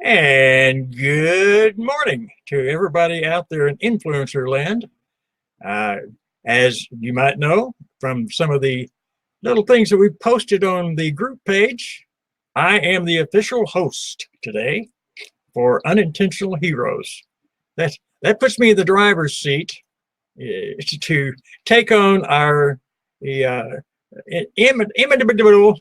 And good morning to everybody out there in influencer land. As you might know from some of the little things that we posted on the group page, I am the official host today for Unintentional Heroes. That puts me in the driver's seat to take on our inimitable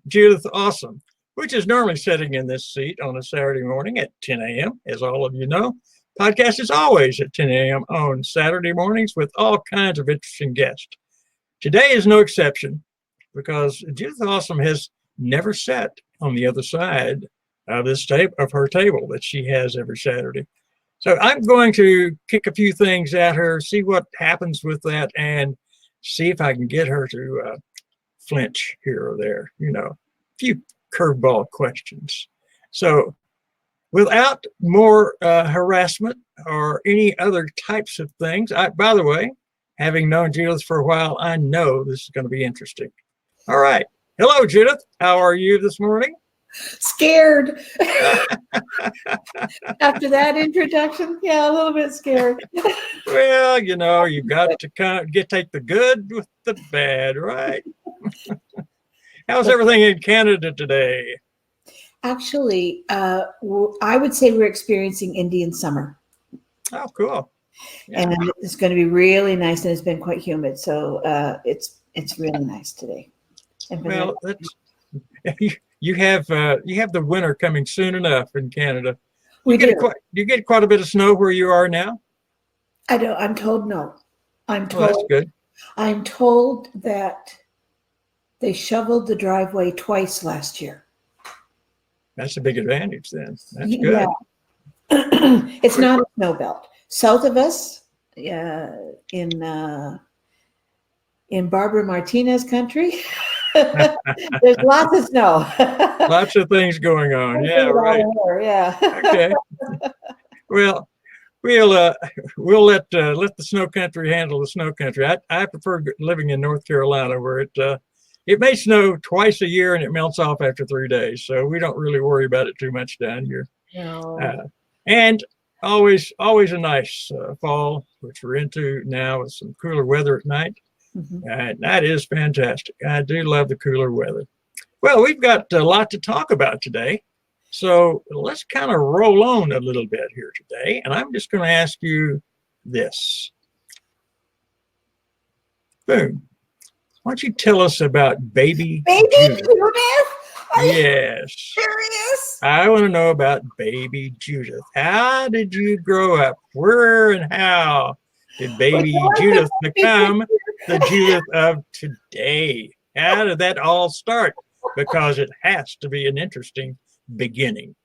Judith Aussem, which is normally sitting in this seat on a Saturday morning at 10 a.m. As all of you know, podcast is always at 10 a.m. on Saturday mornings with all kinds of interesting guests. Today is no exception because Judith Aussem has never sat on the other side of this of her table that she has every Saturday. So I'm going to kick a few things at her, see what happens with that, and see if I can get her to flinch here or there. A few curveball questions. So without more harassment or any other types of things, by the way, having known Judith for a while, I know this is going to be interesting. All right. Hello, Judith. How are you this morning? Scared. After that introduction, a little bit scared. Well, you've got to take the good with the bad, right? How's everything in Canada today? Actually, I would say we're experiencing Indian summer. Oh, cool. Yeah. And it's going to be really nice, and it's been quite humid, so it's really nice today. Well, you have the winter coming soon enough in Canada. You get quite a bit of snow where you are now? I don't. I'm told no. I'm told. Well, that's good. I'm told that they shoveled the driveway twice last year. That's a big advantage then. That's good. Yeah. It's not a snow belt. South of us, in Barbara Martinez country, there's lots of snow. Lots of things going on. Yeah, right. Yeah. Okay. Well, we'll let the snow country handle the snow country. I prefer living in North Carolina, where it may snow twice a year and it melts off after 3 days, so we don't really worry about it too much down here. No. And always a nice fall, which we're into now with some cooler weather at night. Mm-hmm. And that is fantastic. I do love the cooler weather. Well, we've got a lot to talk about today, so let's kind of roll on a little bit here today. And I'm just going to ask you this. Boom. Why don't you tell us about baby Judith? Yes. Serious? I want to know about baby Judith. How did you grow up? Where and how did baby Judith become the Judith of today? How did that all start? Because it has to be an interesting beginning.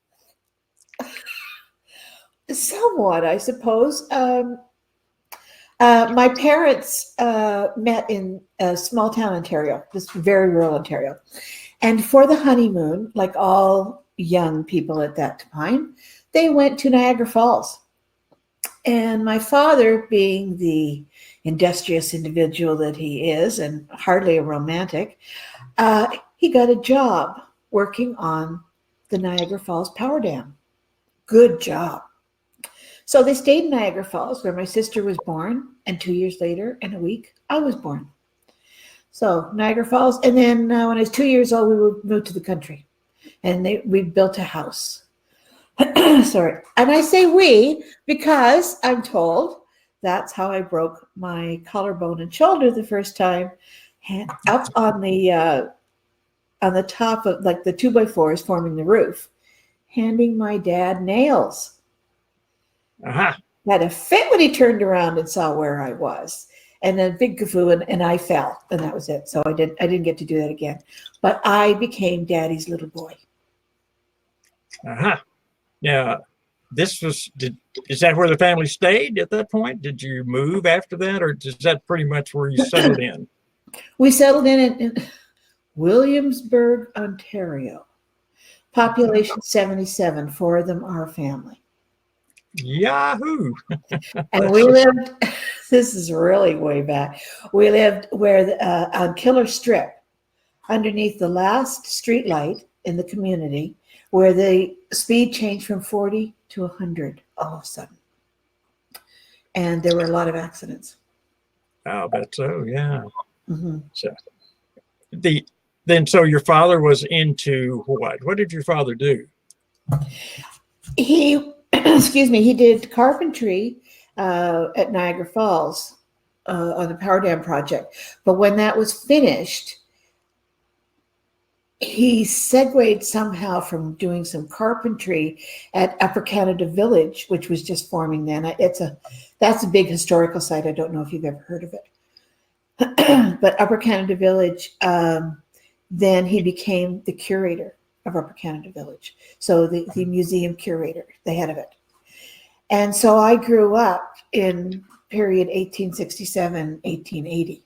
Somewhat, I suppose. My parents met in small town Ontario, this very rural Ontario. And for the honeymoon, like all young people at that time, they went to Niagara Falls. And my father, being the industrious individual that he is, and hardly a romantic, he got a job working on the Niagara Falls Power Dam. Good job. So they stayed in Niagara Falls, where my sister was born, and 2 years later, in a week, I was born. So Niagara Falls, and then when I was 2 years old, we moved to the country, and we built a house. Sorry, and I say we because I'm told that's how I broke my collarbone and shoulder the first time, up on the top of like the 2x4s forming the roof, handing my dad nails. Had a fit when he turned around and saw where I was, and then big gafoo, and I fell, and that was it. So I didn't get to do that again, but I became Daddy's little boy. Now, is that where the family stayed at that point? Did you move after that, or is that pretty much where you settled in? We settled in Williamsburg, Ontario. Population 77. 4 of them are family. Yahoo! And we lived, this is really way back, we lived on Killer Strip, underneath the last street light in the community, where the speed changed from 40 to 100 all of a sudden. And there were a lot of accidents. I bet so, yeah. Mm-hmm. So your father was into what? What did your father do? He, he did carpentry at Niagara Falls on the power dam project. But when that was finished, he segued somehow from doing some carpentry at Upper Canada Village, which was just forming then. That's a big historical site. I don't know if you've ever heard of it. But Upper Canada Village, then he became the curator of Upper Canada Village. So the museum curator, the head of it. And so I grew up in period 1867, 1880.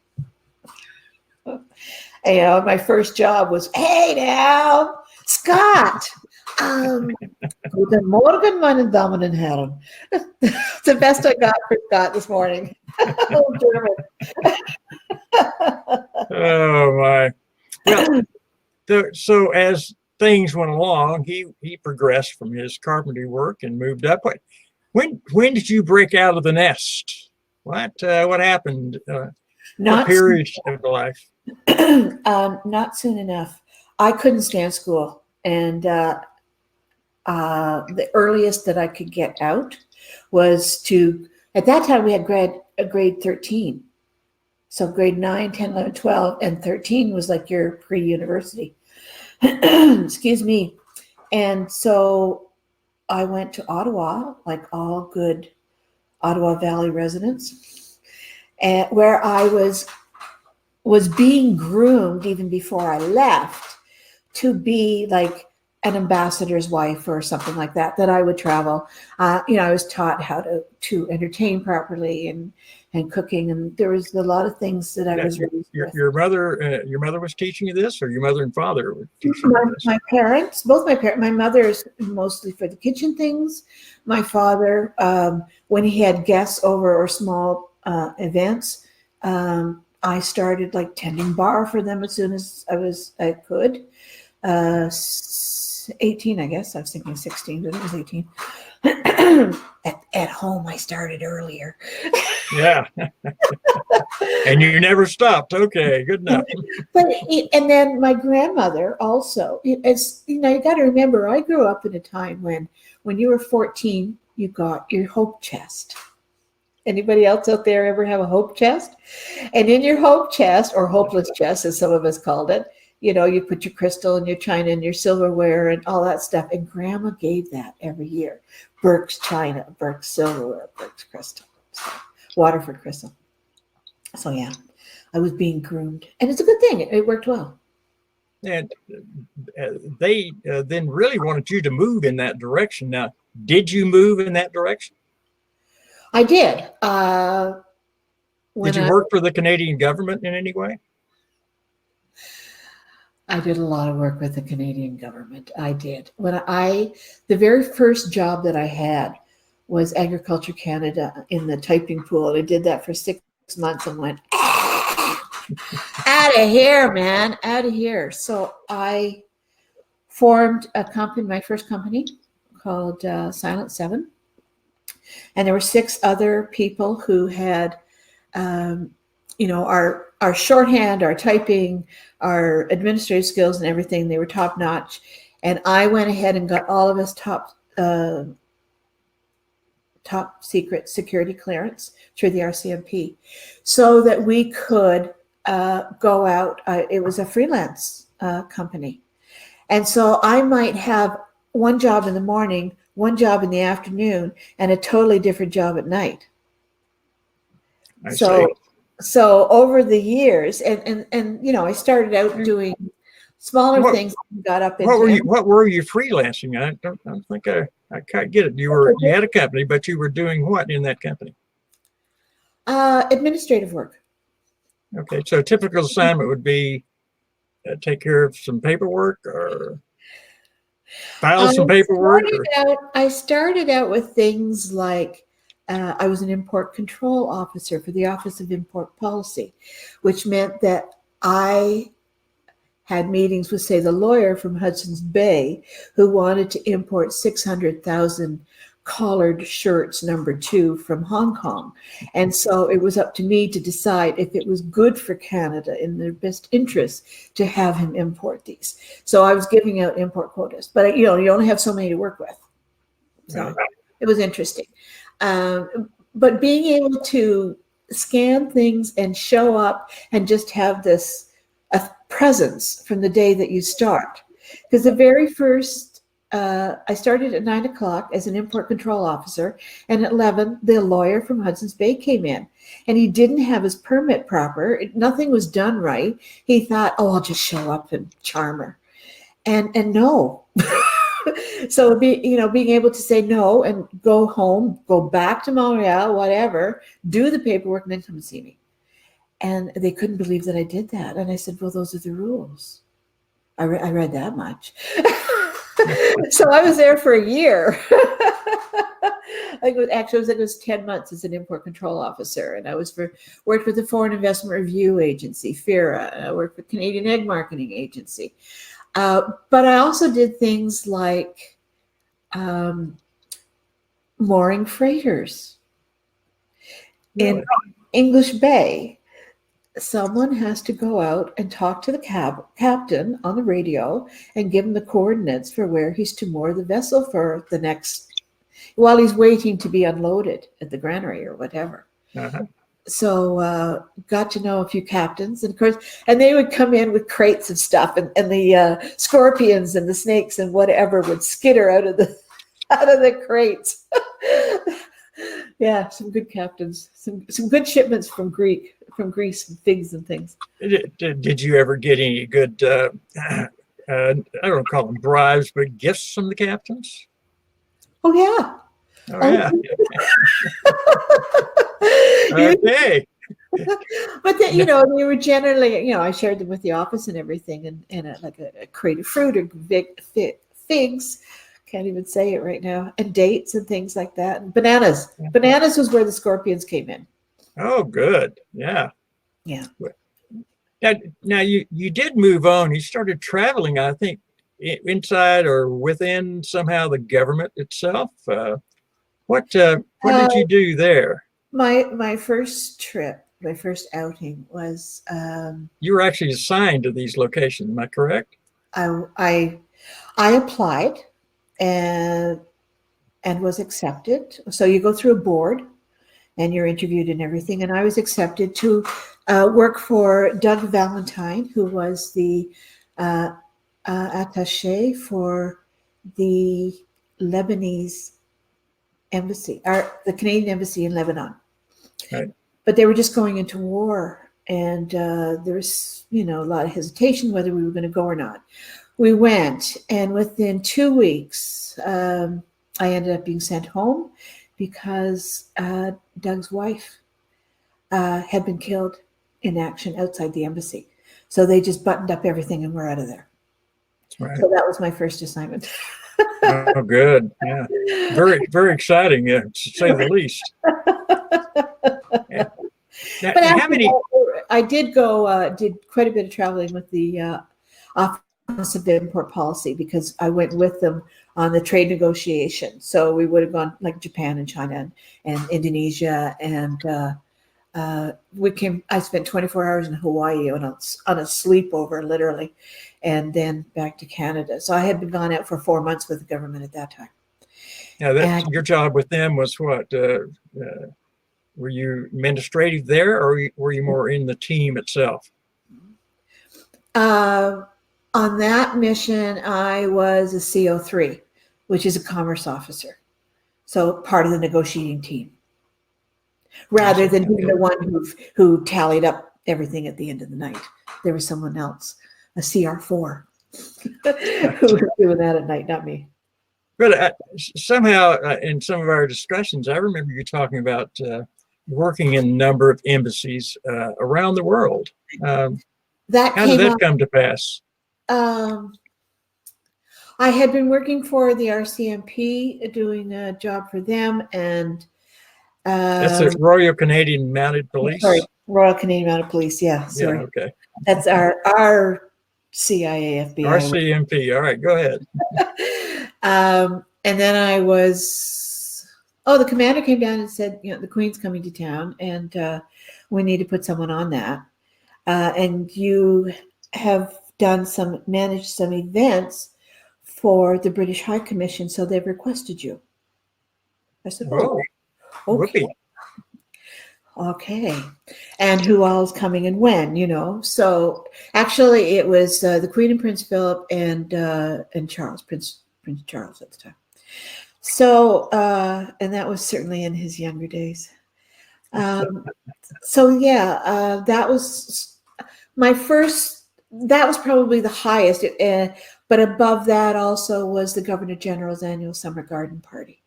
And, my first job was, hey now, Scott, Guten Morgen, meine Damen und Herren. The best I got for Scott this morning. German. Oh my. Well, so as things went along, he progressed from his carpentry work and moved up. When did you break out of the nest? What happened? What period of life? Not soon enough. I couldn't stand school, and the earliest that I could get out was at that time we had grade 13. So grade 9, 10, 11, 12, and 13 was like your pre-university. Excuse me. And so I went to Ottawa, like all good Ottawa Valley residents, and where I was being groomed even before I left to be like an ambassador's wife or something like that I would travel. I was taught how to entertain properly and cooking, and there was a lot of things that I was raised with. Your mother was teaching you this, or your mother and father were teaching you this? My parents, both my parents. My mother's mostly for the kitchen things. My father, when he had guests over or small events, I started like tending bar for them as soon as I could. 18, I guess. I was thinking 16, but it was 18. At home, I started earlier. Yeah. And you never stopped. Okay, good enough. And then my grandmother also. You got to remember, I grew up in a time when you were 14, you got your hope chest. Anybody else out there ever have a hope chest? And in your hope chest, or hopeless chest, as some of us called it, you put your crystal and your china and your silverware and all that stuff. And Grandma gave that every year. Burke's china, Burke's silverware, Burke's crystal, Waterford crystal. So yeah, I was being groomed, and it's a good thing. It worked well. And they then really wanted you to move in that direction. Now, did you move in that direction? I did. Did you work for the Canadian government in any way? I did a lot of work with the Canadian government. I did. The very first job that I had was Agriculture Canada in the typing pool. And I did that for 6 months and went, out of here, man, out of here. So I formed a company, my first company called Silent 7. And there were 6 other people who had, our shorthand, our typing, our administrative skills and everything. They were top notch. And I went ahead and got all of us top secret security clearance through the RCMP so that we could go out. It was a freelance company. And so I might have one job in the morning, one job in the afternoon, and a totally different job at night. So over the years, and I started out doing smaller things and got up into what were you freelancing? I don't think I can't get it. You had a company, but you were doing what in that company? Administrative work. Okay, so a typical assignment would be take care of some paperwork or file some paperwork. I started out with things like I was an import control officer for the Office of Import Policy, which meant that I had meetings with, say, the lawyer from Hudson's Bay who wanted to import 600,000 collared shirts #2 from Hong Kong. And so it was up to me to decide if it was good for Canada in their best interest to have him import these. So I was giving out import quotas, but you only have so many to work with. So it was interesting. But being able to scan things and show up and just have a presence from the day that you start. Because the very first, I started at 9 o'clock as an import control officer, and at 11, the lawyer from Hudson's Bay came in, and he didn't have his permit proper. Nothing was done right. He thought, I'll just show up and charm her. And no. So being able to say no and go home, go back to Montreal, whatever, do the paperwork, and then come and see me. And they couldn't believe that I did that. And I said, well, those are the rules. I read that much. So I was there for a year. It was 10 months as an import control officer. And I worked with the Foreign Investment Review Agency, FIRA. I worked with Canadian Egg Marketing Agency. But I also did things like mooring freighters. In English Bay, someone has to go out and talk to the captain on the radio and give him the coordinates for where he's to moor the vessel for the next, while he's waiting to be unloaded at the granary or whatever. Uh-huh. So got to know a few captains, and of course, and they would come in with crates of stuff, and the scorpions and the snakes and whatever would skitter out of the crates. Yeah, some good captains, some good shipments from Greece, and figs and things. Did you ever get any good, I don't call them bribes, but gifts from the captains? Oh yeah. Oh yeah. Okay. But then, they were generally, I shared them with the office and everything, and a crate of fruit or figs. Can't even say it right now. And dates and things like that. And bananas. Yeah. Bananas was where the scorpions came in. Oh, good. Yeah. Yeah. Now you did move on. You started traveling, I think, inside or within somehow the government itself. What did you do there? My first trip, my first outing was. You were actually assigned to these locations. Am I correct? I applied and was accepted. So you go through a board and you're interviewed and everything. And I was accepted to work for Doug Valentine, who was the attaché for the Lebanese embassy, or the Canadian embassy in Lebanon. Right. But they were just going into war, and there was, a lot of hesitation whether we were going to go or not. We went, and within 2 weeks, I ended up being sent home because Doug's wife had been killed in action outside the embassy. So they just buttoned up everything and we're out of there. Right. So that was my first assignment. Oh, good. Yeah. Very, very exciting, to say the least. Yeah. But how many? I did quite a bit of traveling with the Office of Import Policy, because I went with them on the trade negotiation. So we would have gone like Japan and China and Indonesia, and I spent 24 hours in Hawaii on a sleepover, literally, and then back to Canada. So I had been gone out for 4 months with the government at that time. Yeah, your job with them was what? Were you administrative there, or were you more in the team itself? On that mission, I was a CO3, which is a commerce officer. So part of the negotiating team, rather than being the one who tallied up everything at the end of the night. There was someone else, a CR4, who was doing that at night, not me. But somehow in some of our discussions, I remember you talking about working in a number of embassies around the world. How did that come to pass? I had been working for the RCMP, doing a job for them, and that's the Royal Canadian Mounted Police. Sorry, Royal Canadian Mounted Police. Yeah, sorry. Yeah, okay. That's our CIA, FBI. RCMP. All right, go ahead. And then the commander came down and said, the Queen's coming to town, and we need to put someone on that. And you have managed some events for the British High Commission, so they've requested you. I said, Whoa. okay. Okay. And who all is coming and when, So actually it was the Queen and Prince Philip and Charles, Prince Charles at the time. So, and that was certainly in his younger days. That was my first, that was probably the highest. But above that also was the Governor General's annual summer garden party.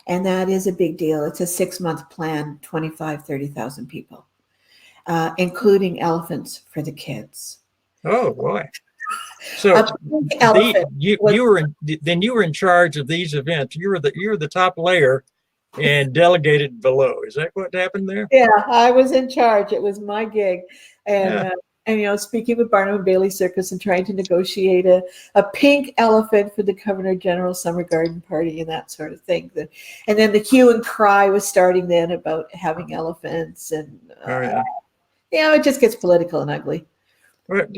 And that is a big deal. It's a 6-month plan, 30,000 people, including elephants for the kids. Oh boy! So you were in charge of these events. You were the top layer, and delegated below. Is that what happened there? Yeah, I was in charge. It was my gig, and speaking with Barnum and Bailey Circus and trying to negotiate a pink elephant for the Governor General's summer garden party and that sort of thing. And then the hue and cry was starting then about having elephants, and it just gets political and ugly. But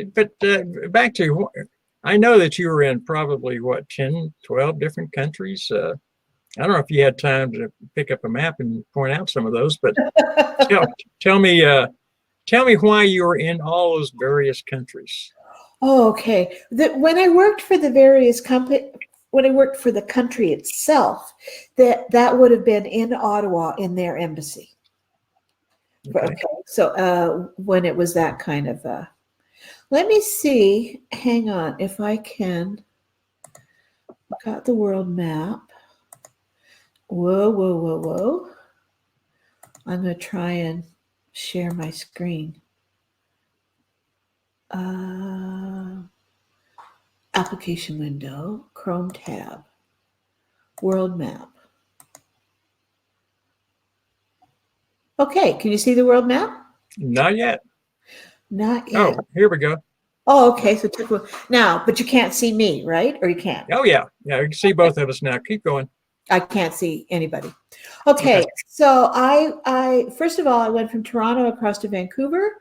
back to, I know that you were in probably 10, 12 different countries. I don't know if you had time to pick up a map and point out some of those, but tell me why you were in all those various countries. Oh, okay. When I worked for the various when I worked for the country itself, that would have been in Ottawa in their embassy. Okay. So when it was that kind of, let me see. Hang on, if I can. Got the world map. Whoa. I'm going to try and share my screen. Application window, Chrome tab, world map. Okay, can you see the world map? Not yet. Not yet. Oh, here we go. Oh, okay. So now, but you can't see me, right? Or you can? Oh, yeah. Yeah, you can see both of us now. Keep going. I can't see anybody. Okay. So I first of all, I went from Toronto across to Vancouver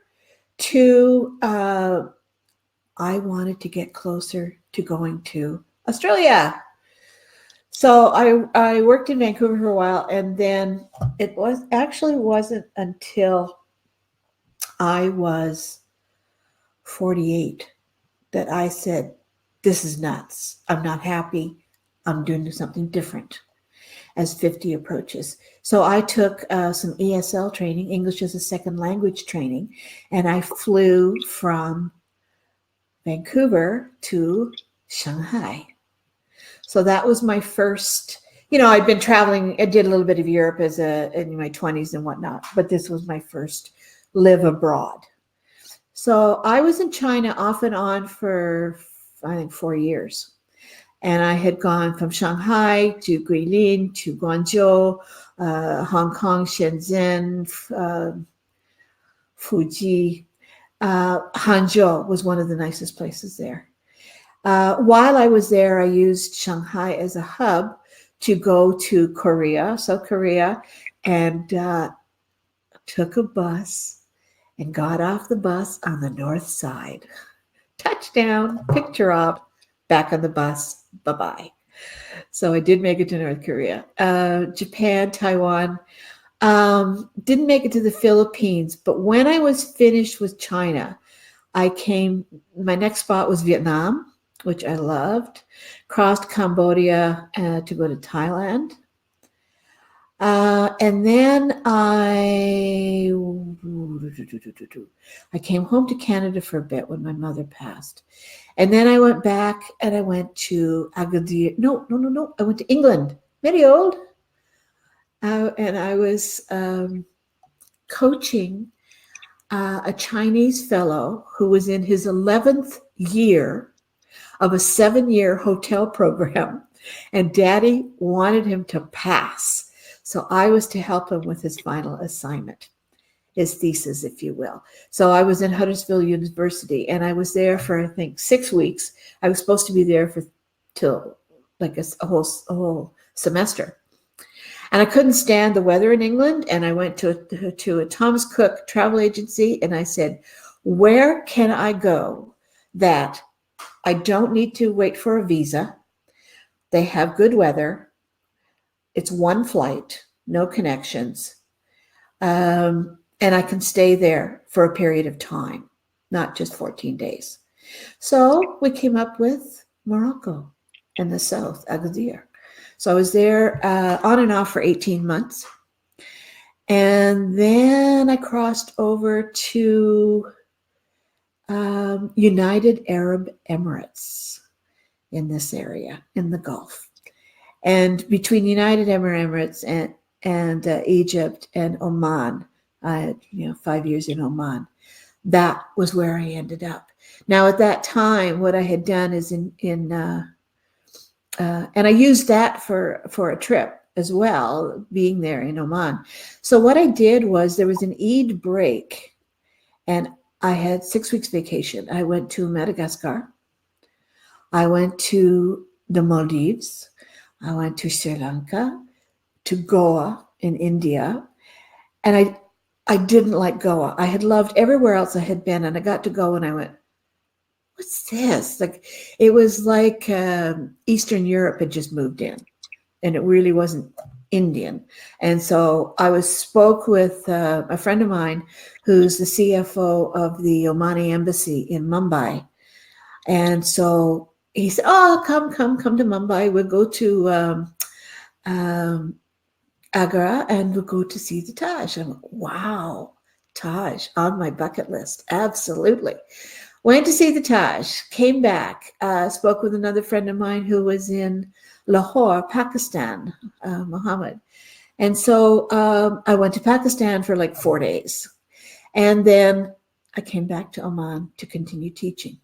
to, I wanted to get closer to going to Australia. So I worked in Vancouver for a while, and then it wasn't until I was 48 that I said, this is nuts. I'm not happy. I'm doing something different as 50 approaches. So I took some ESL training, English as a Second Language training, and I flew from Vancouver to Shanghai. So that was my first, I'd been traveling. I did a little bit of Europe in my 20s and whatnot, but this was my first live abroad. So I was in China off and on for, I think, 4 years. And I had gone from Shanghai to Guilin to Guangzhou, Hong Kong, Shenzhen, Fuji. Hangzhou was one of the nicest places there. While I was there, I used Shanghai as a hub to go to South Korea, and took a bus and got off the bus on the north side. Touchdown, picture op, back on the bus, bye-bye. So I did make it to North Korea. Japan, Taiwan. Didn't make it to the Philippines, but when I was finished with China, my next spot was Vietnam, which I loved, crossed Cambodia to go to Thailand. And then I came home to Canada for a bit when my mother passed. And then I went back and I went to Agadir. No. I went to England, very old. And I was coaching a Chinese fellow who was in his 11th year of a 7-year hotel program. And Daddy wanted him to pass. So I was to help him with his final assignment. his thesis, if you will. So I was in Huddersfield University, and I was there for, I think, 6 weeks. I was supposed to be there till like a whole semester. And I couldn't stand the weather in England. And I went to a Thomas Cook travel agency, and I said, where can I go that I don't need to wait for a visa? They have good weather. It's one flight, no connections. And I can stay there for a period of time, not just 14 days. So we came up with Morocco in the south, Agadir. So I was there on and off for 18 months. And then I crossed over to United Arab Emirates in this area, in the Gulf. And between United Arab Emirates and Egypt and Oman, I had 5 years in Oman. That was where I ended up. Now, at that time, what I had done is and I used that for a trip as well, being there in Oman. So what I did was there was an Eid break, and I had 6 weeks vacation. I went to Madagascar. I went to the Maldives. I went to Sri Lanka, to Goa in India. And I didn't like Goa. I had loved everywhere else I had been, and I got to Goa and I went, what's this? Like, it was like Eastern Europe had just moved in, and it really wasn't Indian. And so I spoke with a friend of mine who's the CFO of the Omani embassy in Mumbai. And so he said, oh, come to Mumbai. We'll go to Agra, and we'll go to see the Taj. I'm like, wow, Taj on my bucket list. Absolutely. Went to see the Taj, came back, spoke with another friend of mine who was in Lahore, Pakistan, Muhammad. And so I went to Pakistan for like 4 days. And then I came back to Oman to continue teaching.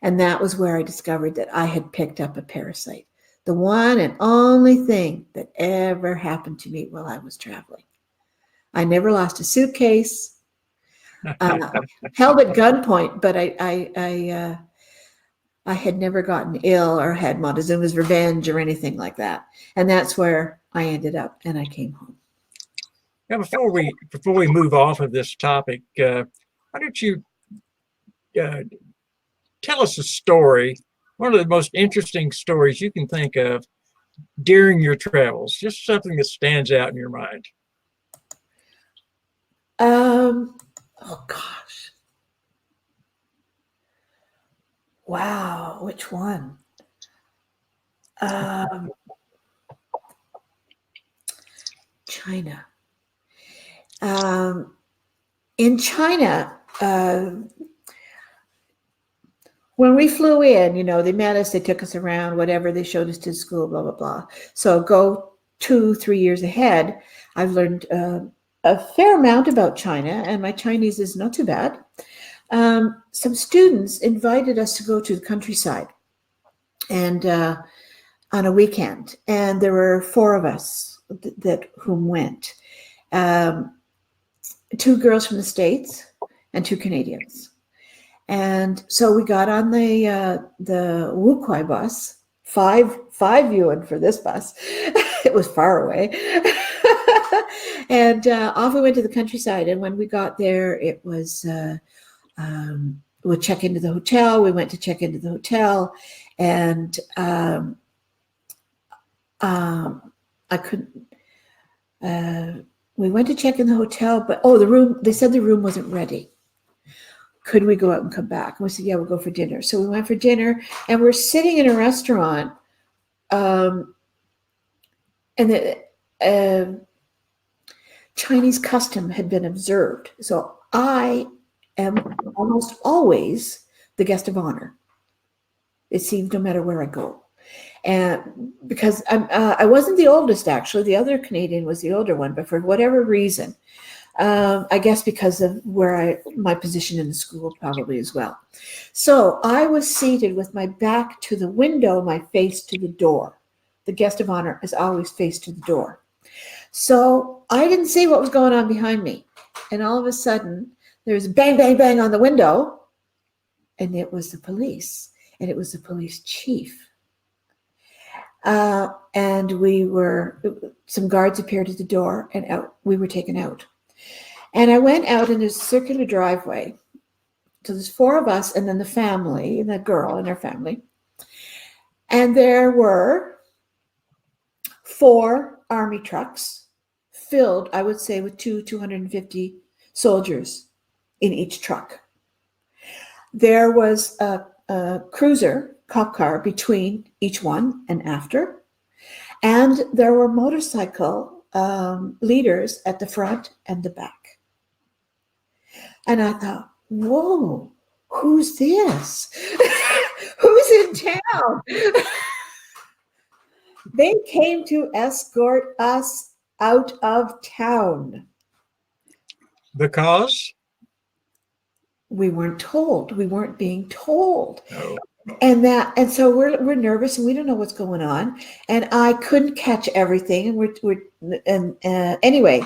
And that was where I discovered that I had picked up a parasite. The one and only thing that ever happened to me while I was traveling. I never lost a suitcase. Held at gunpoint, but I had never gotten ill or had Montezuma's revenge or anything like that. And that's where I ended up, and I came home. Now, before we move off of this topic, why don't you tell us a story, one of the most interesting stories you can think of during your travels, just something that stands out in your mind. Oh gosh. Wow, which one? China. In China, when we flew in, they met us, they took us around, whatever, they showed us to school, blah, blah, blah. So go 2-3 years ahead, I've learned a fair amount about China, and my Chinese is not too bad. Some students invited us to go to the countryside and on a weekend, and there were 4 of us whom went. 2 girls from the States and 2 Canadians. And so we got on the Wukwai bus, 5 yuan for this bus. It was far away. And off we went to the countryside. And when we got there, it was, we'll check into the hotel. We went to check into the hotel, and I couldn't, we went to check in the hotel, but the room, they said the room wasn't ready. Could we go out and come back? And we said, yeah, we'll go for dinner. So we went for dinner, and we're sitting in a restaurant, and the Chinese custom had been observed. So I am almost always the guest of honor. It seems no matter where I go. And because I wasn't the oldest, actually. The other Canadian was the older one, but for whatever reason, I guess because of my position in the school probably as well. So I was seated with my back to the window, my face to the door. The guest of honor is always face to the door. So I didn't see what was going on behind me. And all of a sudden, there was bang, bang, bang on the window. And it was the police. And it was the police chief. And some guards appeared at the door, and we were taken out. And I went out in this circular driveway. So there's 4 of us, and then the family, the girl and her family. And there were 4 army trucks filled, I would say, with 250 soldiers in each truck. There was a cruiser, cop car, between each one and after. And there were motorcycle leaders at the front and the back. And I thought, whoa, who's this? Who's in town? They came to escort us out of town. Because? We weren't told. We weren't being told. No. And so we're nervous and we don't know what's going on. And I couldn't catch everything. And anyway,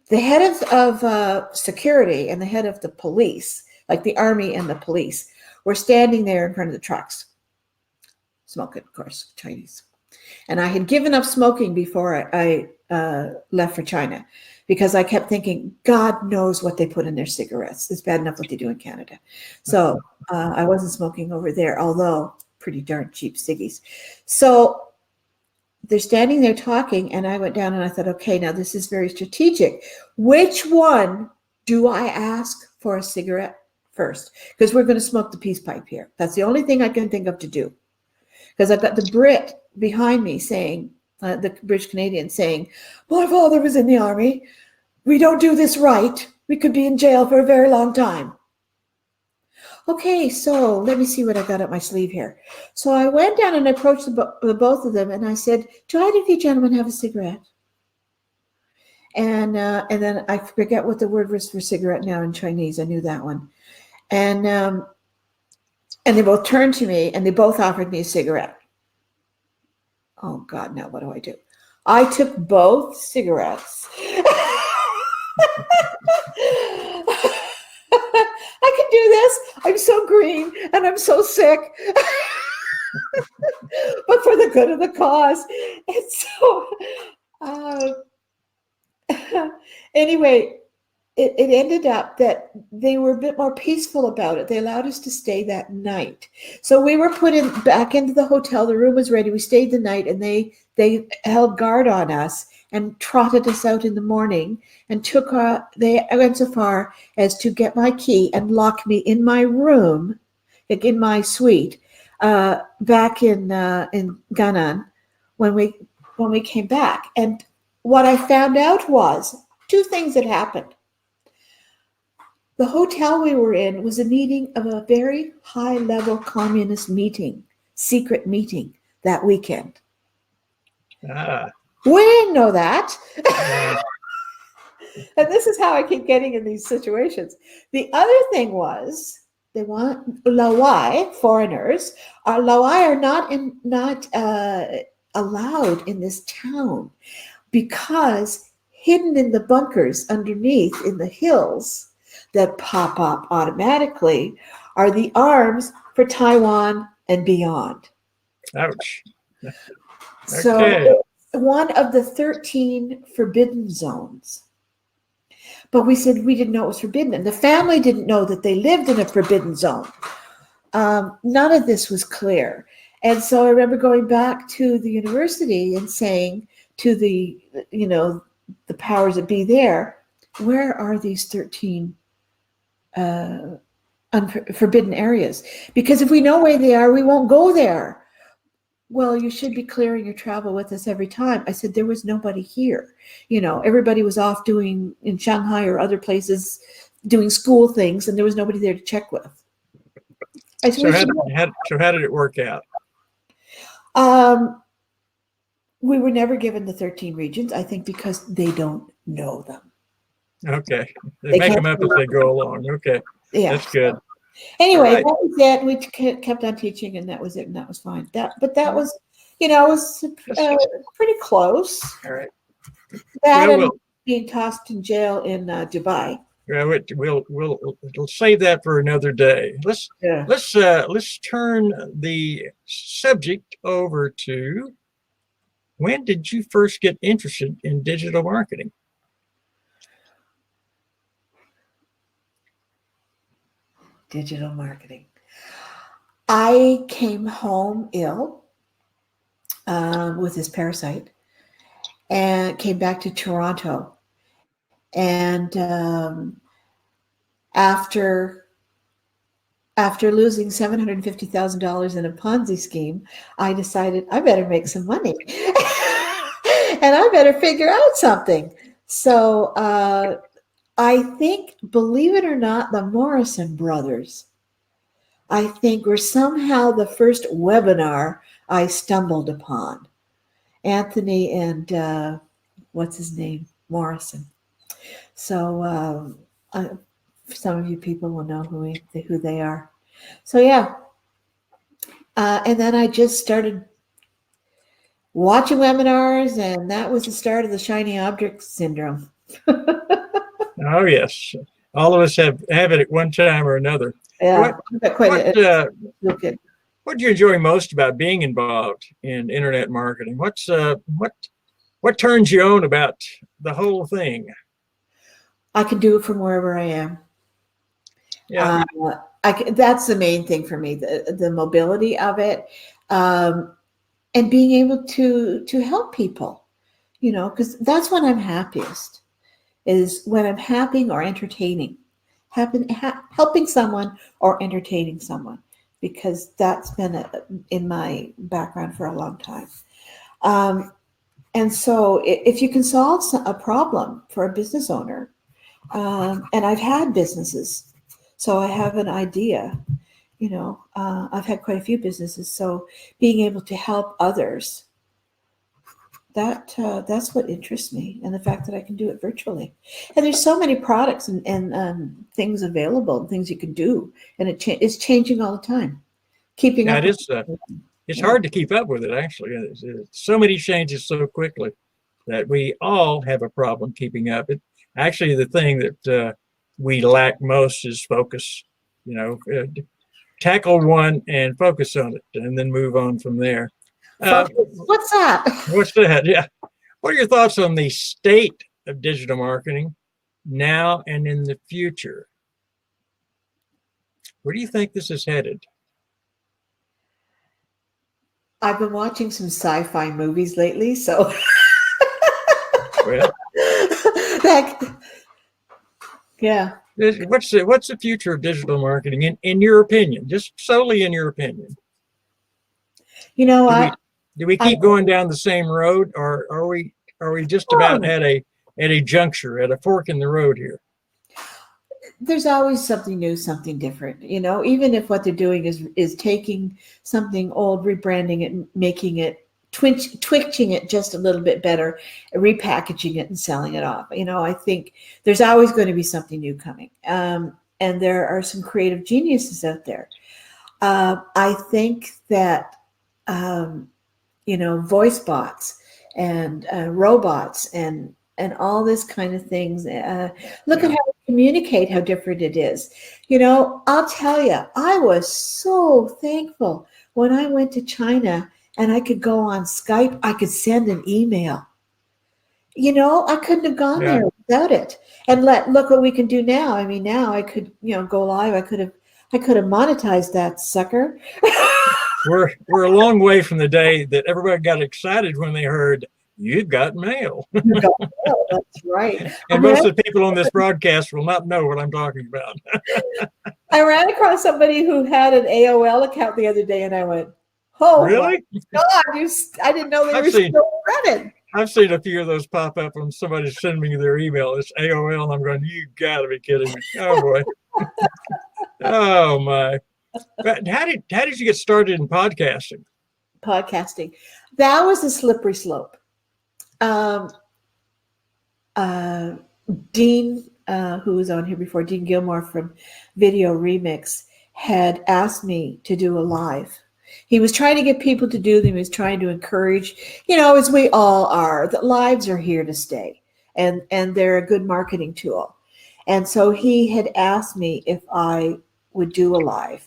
the head of security and the head of the police, like the army and the police, were standing there in front of the trucks, smoking, of course, Chinese. And I had given up smoking before I left for China, because I kept thinking, God knows what they put in their cigarettes. It's bad enough what they do in Canada. So I wasn't smoking over there, although pretty darn cheap ciggies. So they're standing there talking, and I went down and I thought, okay, now this is very strategic. Which one do I ask for a cigarette first? Because we're going to smoke the peace pipe here. That's the only thing I can think of to do. Because I've got the Brit behind me saying, the British Canadian saying, my father was in the army. We don't do this right. We could be in jail for a very long time. Okay, so let me see what I got up my sleeve here. So I went down and approached the both of them, and I said, do either of you gentlemen have a cigarette? And then I forget what the word was for cigarette now in Chinese. I knew that one. And they both turned to me, and they both offered me a cigarette. Oh, God, now what do I do? I took both cigarettes. I can do this. I'm so green and I'm so sick. But for the good of the cause. And so, anyway, it ended up that they were a bit more peaceful about it. They allowed us to stay that night. So we were put back into the hotel. The room was ready. We stayed the night, and they held guard on us and trotted us out in the morning, and they went so far as to get my key and lock me in my room, like in my suite, back in Gannan when we came back. And what I found out was 2 things that happened. The hotel we were in was a meeting of a very high-level communist meeting, secret meeting that weekend. We didn't know that. And this is how I keep getting in these situations. The other thing was, they want Lawai, foreigners, Lawai are not allowed in this town, because hidden in the bunkers underneath in the hills that pop up automatically are the arms for Taiwan and beyond. Ouch. So Okay. one of the 13 forbidden zones. But we said we didn't know it was forbidden, and the family didn't know that they lived in a forbidden zone. None of this was clear. And so I remember going back to the university and saying to the powers that be there, where are these 13 forbidden areas? Because if we know where they are, we won't go there. Well, you should be clearing your travel with us every time. I said, there was nobody here. Everybody was off in Shanghai or other places doing school things, and there was nobody there to check with. So how did it work out? We were never given the 13 regions, I think, because they don't know them. Okay. They make them up as they go along. Okay. Yeah. That's good. Anyway, Right. that was it. We kept on teaching, and that was it, and that was fine. That was, it was pretty close. All right. That Well, being tossed in jail in Dubai. We'll save that for another day. Let's turn the subject over to, when did you first get interested in digital marketing? Digital marketing. I came home ill with this parasite and came back to Toronto. And after losing $750,000 in a Ponzi scheme, I decided I better make some money and I better figure out something. So I think, believe it or not, the Morrison brothers, I think, were somehow the first webinar I stumbled upon. Anthony and what's his name? Morrison. So some of you people will know who they are. So yeah. And then I just started watching webinars, and that was the start of the shiny object syndrome. Oh, yes. All of us have it at one time or another. Yeah, what do you enjoy most about being involved in internet marketing? What turns you on about the whole thing? I can do it from wherever I am. Yeah, that's the main thing for me, the mobility of it, and being able to help people, because that's when I'm happiest, is when I'm helping or entertaining, helping someone or entertaining someone, because that's been in my background for a long time. And so if you can solve a problem for a business owner, and I've had businesses, so I have an idea, I've had quite a few businesses. So being able to help others, that's what interests me. And the fact that I can do it virtually. And there's so many products and things available, things you can do. And it's changing all the time. Keeping up. It's hard to keep up with it, actually. So many changes so quickly that we all have a problem keeping up. Actually, the thing that we lack most is focus. Tackle one and focus on it, and then move on from there. What's that? What's that? Yeah. What are your thoughts on the state of digital marketing now and in the future? Where do you think this is headed? I've been watching some sci-fi movies lately, so well, yeah. What's the future of digital marketing in your opinion? Just solely in your opinion. Do we keep going down the same road, or are we just about at a juncture, at a fork in the road here? There's always something new, something different, even if what they're doing is taking something old, rebranding it, making it, twitching it just a little bit better, repackaging it and selling it off. I think there's always going to be something new coming. And there are some creative geniuses out there. I think that, voice bots and robots and all this kind of things. Look at how we communicate, how different it is. I'll tell you, I was so thankful when I went to China and I could go on Skype. I could send an email. I couldn't have gone there without it. And look what we can do now. I mean, now I could, go live. I could have monetized that sucker. We're a long way from the day that everybody got excited when they heard you've got mail. That's right. And most of the people on this broadcast will not know what I'm talking about. I ran across somebody who had an AOL account the other day, and I went, "Oh, really? God! I didn't know they were still running." I've seen a few of those pop up when somebody's sending me their email. It's AOL, and I'm going, "You got to be kidding me!" Oh boy. Oh my. But how did you get started in podcasting? Podcasting, that was a slippery slope. Dean, who was on here before, Dean Gilmore from Video Remix, had asked me to do a live. He was trying to get people to do them. He was trying to encourage, as we all are, that lives are here to stay. and they're a good marketing tool. And so he had asked me if I would do a live,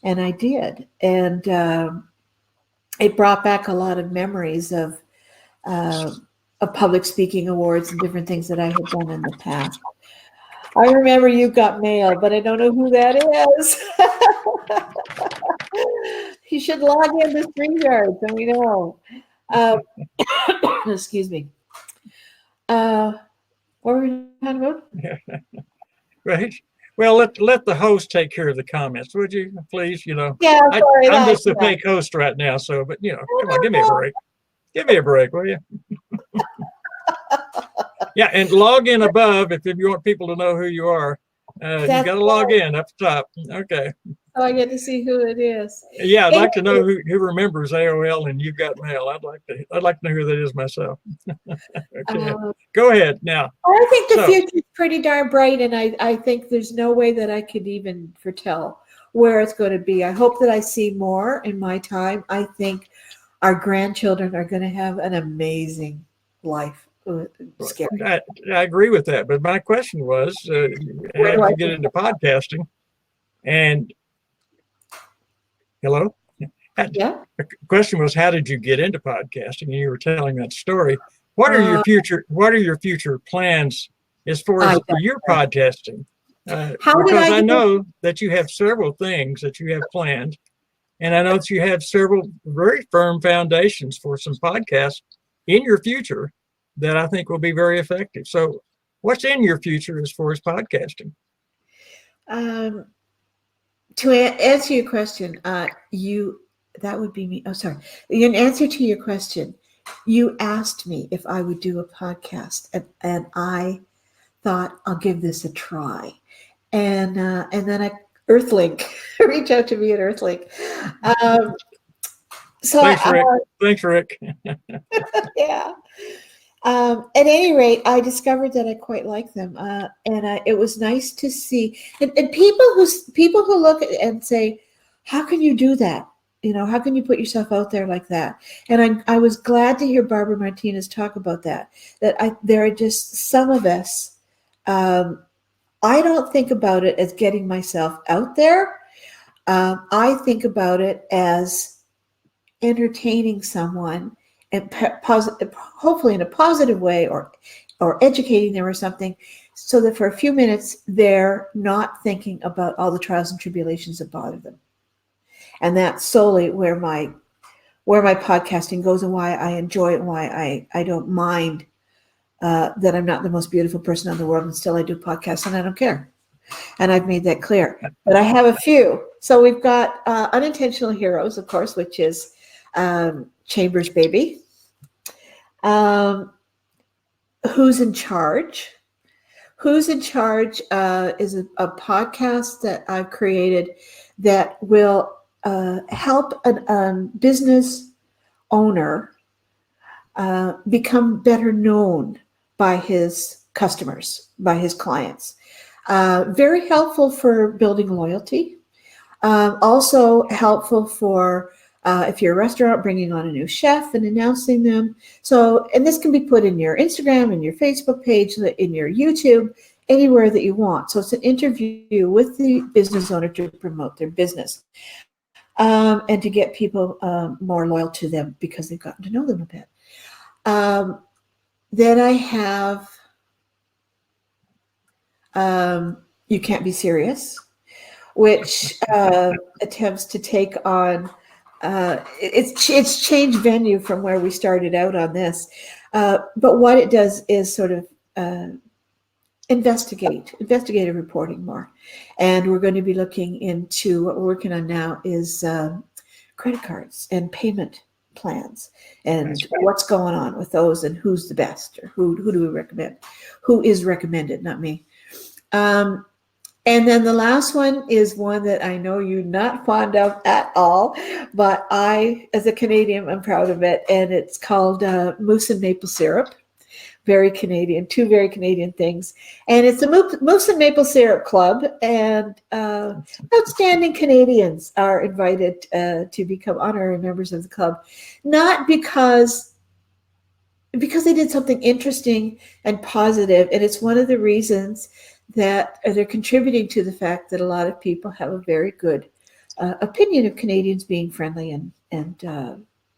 and I did. And it brought back a lot of memories of public speaking awards and different things that I had done in the past. I remember you got mail, but I don't know who that is. You should log into StreamYard so we know. Excuse me. What were we talking about? Right. Well, let the host take care of the comments, would you, please? Yeah, sorry. I'm just the fake host right now, so, but come on, give me a break. Give me a break, will you? Yeah, and log in above if you want people to know who you are. You got to log in up top. Okay. So I get to see who it is. Yeah, I'd like to know who remembers AOL and You've Got Mail. I'd like to know who that is myself. Okay. Go ahead now. I think the future is pretty darn bright, and I think there's no way that I could even foretell where it's going to be. I hope that I see more in my time. I think our grandchildren are going to have an amazing life. Scary. I agree with that, but my question was, how did you get into podcasting? And hello? Yeah. The question was, how did you get into podcasting? And you were telling that story. What are your future plans as far as your podcasting? Because I know that you have several things that you have planned, and I know that you have several very firm foundations for some podcasts in your future that I think will be very effective. So what's in your future as far as podcasting? To answer your question, that would be me. Oh, sorry. In answer to your question, you asked me if I would do a podcast, and I thought I'll give this a try. And then Earthlink reach out to me at Earthlink. So thanks, Rick. Thanks, Rick. Yeah. At any rate, I discovered that I quite like them, and it was nice to see. And people who look at and say, "How can you do that? How can you put yourself out there like that?" And I was glad to hear Barbara Martinez talk about that. There are just some of us. I don't think about it as getting myself out there. I think about it as entertaining someone, and hopefully in a positive way, or educating them or something, so that for a few minutes they're not thinking about all the trials and tribulations that bother them. And that's solely where my podcasting goes, and why I enjoy it, and why I don't mind that I'm not the most beautiful person in the world, and still I do podcasts, and I don't care. And I've made that clear. But I have a few. So we've got Unintentional Heroes, of course, which is Chambers' baby. Who's in Charge? Who's in Charge is a podcast that I've created that will help a business owner become better known by his customers, by his clients. Very helpful for building loyalty. Also helpful for if you're a restaurant, bringing on a new chef and announcing them. So, and this can be put in your Instagram, in your Facebook page, in your YouTube, anywhere that you want. So it's an interview with the business owner to promote their business, and to get people more loyal to them because they've gotten to know them a bit. Then I have You Can't Be Serious, which attempts to take on it's changed venue from where we started out on this, but what it does is sort of investigative reporting more. And we're going to be looking into what we're working on now is credit cards and payment plans, and what's going on with those, and who's the best, or who do we recommend, who is recommended, not me. And then the last one is one that I know you're not fond of at all, but I, as a Canadian, I'm proud of it. And it's called Moose and Maple Syrup. Very Canadian, two very Canadian things. And it's a Moose and Maple Syrup Club. And outstanding Canadians are invited to become honorary members of the club. Not because because they did something interesting and positive, and it's one of the reasons that they're contributing to the fact that a lot of people have a very good opinion of Canadians being friendly and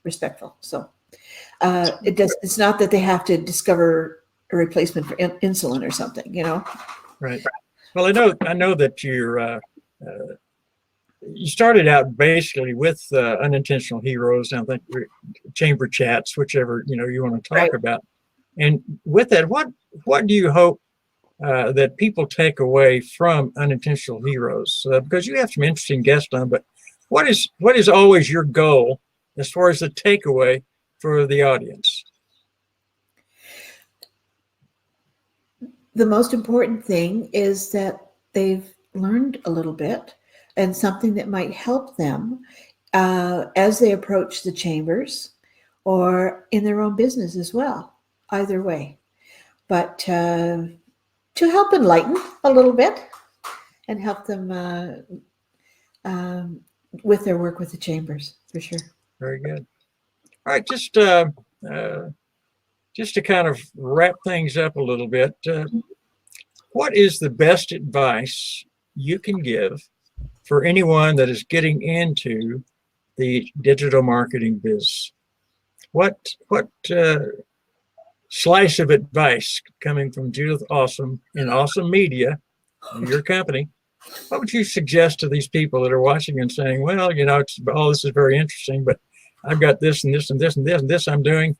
respectful. So it's not that they have to discover a replacement for insulin or something, Right. Well, I know that you started out basically with Unintentional Heroes, and I think chamber chats, whichever you want to talk Right. about. And with that, what do you hope that people take away from Unintentional Heroes? Because you have some interesting guests on, but what is always your goal as far as the takeaway for the audience? The most important thing is that they've learned a little bit and something that might help them as they approach the chambers or in their own business as well, either way. But to help enlighten a little bit and help them with their work with the chambers, for sure. Very good. All right, just to kind of wrap things up a little bit, what is the best advice you can give for anyone that is getting into the digital marketing biz? What slice of advice coming from Judith Aussem in Aussem Media, your company, what would you suggest to these people that are watching and saying, well, this is very interesting, but I've got this and this and this and this and this I'm doing.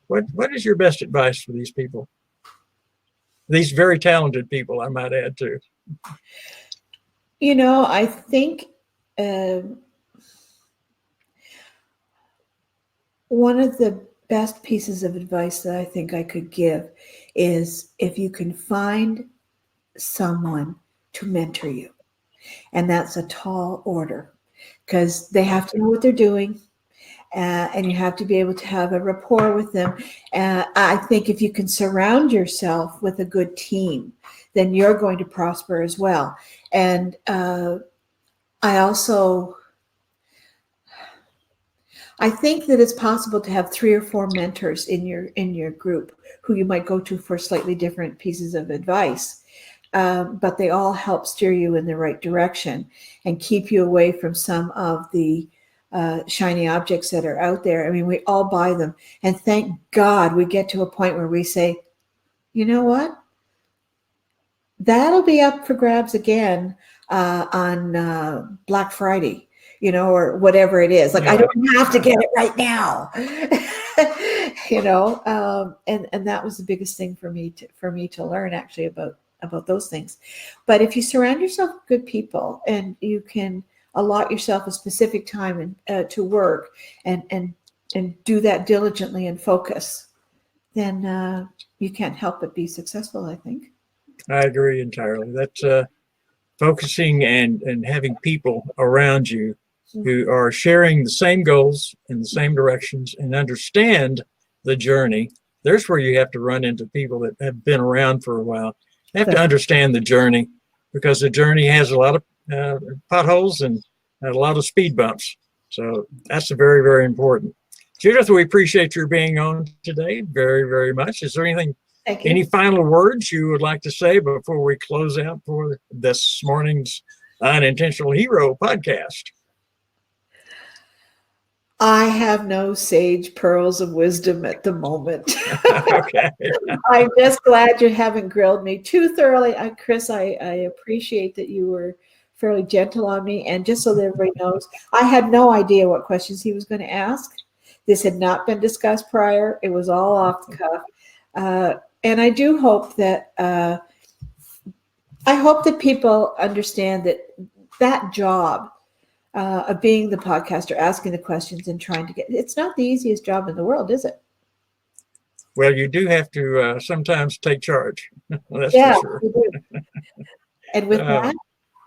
What is your best advice for these people? These very talented people, I might add too. I think one of the best pieces of advice that I think I could give is if you can find someone to mentor you. And that's a tall order because they have to know what they're doing. And you have to be able to have a rapport with them. I think if you can surround yourself with a good team, then you're going to prosper as well. And I think that it's possible to have 3 or 4 mentors in your group who you might go to for slightly different pieces of advice. But they all help steer you in the right direction and keep you away from some of the shiny objects that are out there. I mean, we all buy them. And thank God we get to a point where we say, you know what? That'll be up for grabs again on Black Friday, or whatever it is. Like, yeah. I don't have to get it right now, and that was the biggest thing for me to learn actually about those things. But if you surround yourself with good people and you can allot yourself a specific time to work and do that diligently and focus, then you can't help but be successful, I think. I agree entirely. That's focusing and having people around you who are sharing the same goals in the same directions and understand the journey. There's where you have to run into people that have been around for a while. You have to understand the journey because the journey has a lot of potholes and a lot of speed bumps. So that's very, very important. Judith, we appreciate your being on today very, very much. Is there any final words you would like to say before we close out for this morning's Unintentional Hero podcast? I have no sage pearls of wisdom at the moment. Okay. I'm just glad you haven't grilled me too thoroughly. Chris, I appreciate that you were fairly gentle on me. And just so that everybody knows, I had no idea what questions he was going to ask. This had not been discussed prior. It was all off the cuff. And I do hope that people understand that job of being the podcaster, asking the questions and trying to it's not the easiest job in the world, is it? Well, you do have to sometimes take charge. That's for sure. And with that,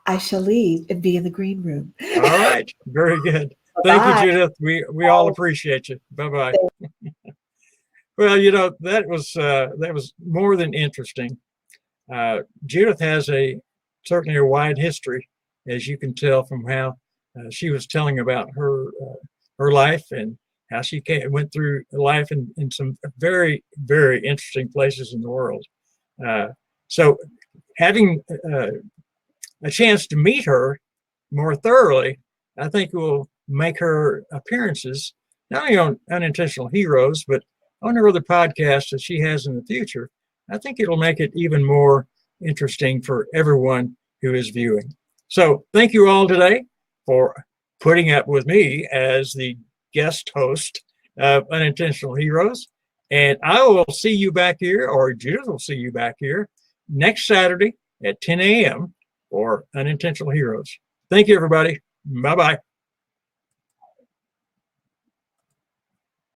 I shall leave and be in the green room. All right. Very good. Thank you, Judith. We all appreciate you. Bye-bye. Well, that was more than interesting. Judith has certainly a wide history, as you can tell from how she was telling about her life and how she went through life in some very, very interesting places in the world. So having a chance to meet her more thoroughly, I think will make her appearances not only on Unintentional Heroes, but on her other podcasts that she has in the future. I think it'll make it even more interesting for everyone who is viewing. So thank you all today for putting up with me as the guest host of Unintentional Heroes. And I will see you back here, or Judith will see you back here next Saturday at 10 a.m. for Unintentional Heroes. Thank you, everybody. Bye-bye.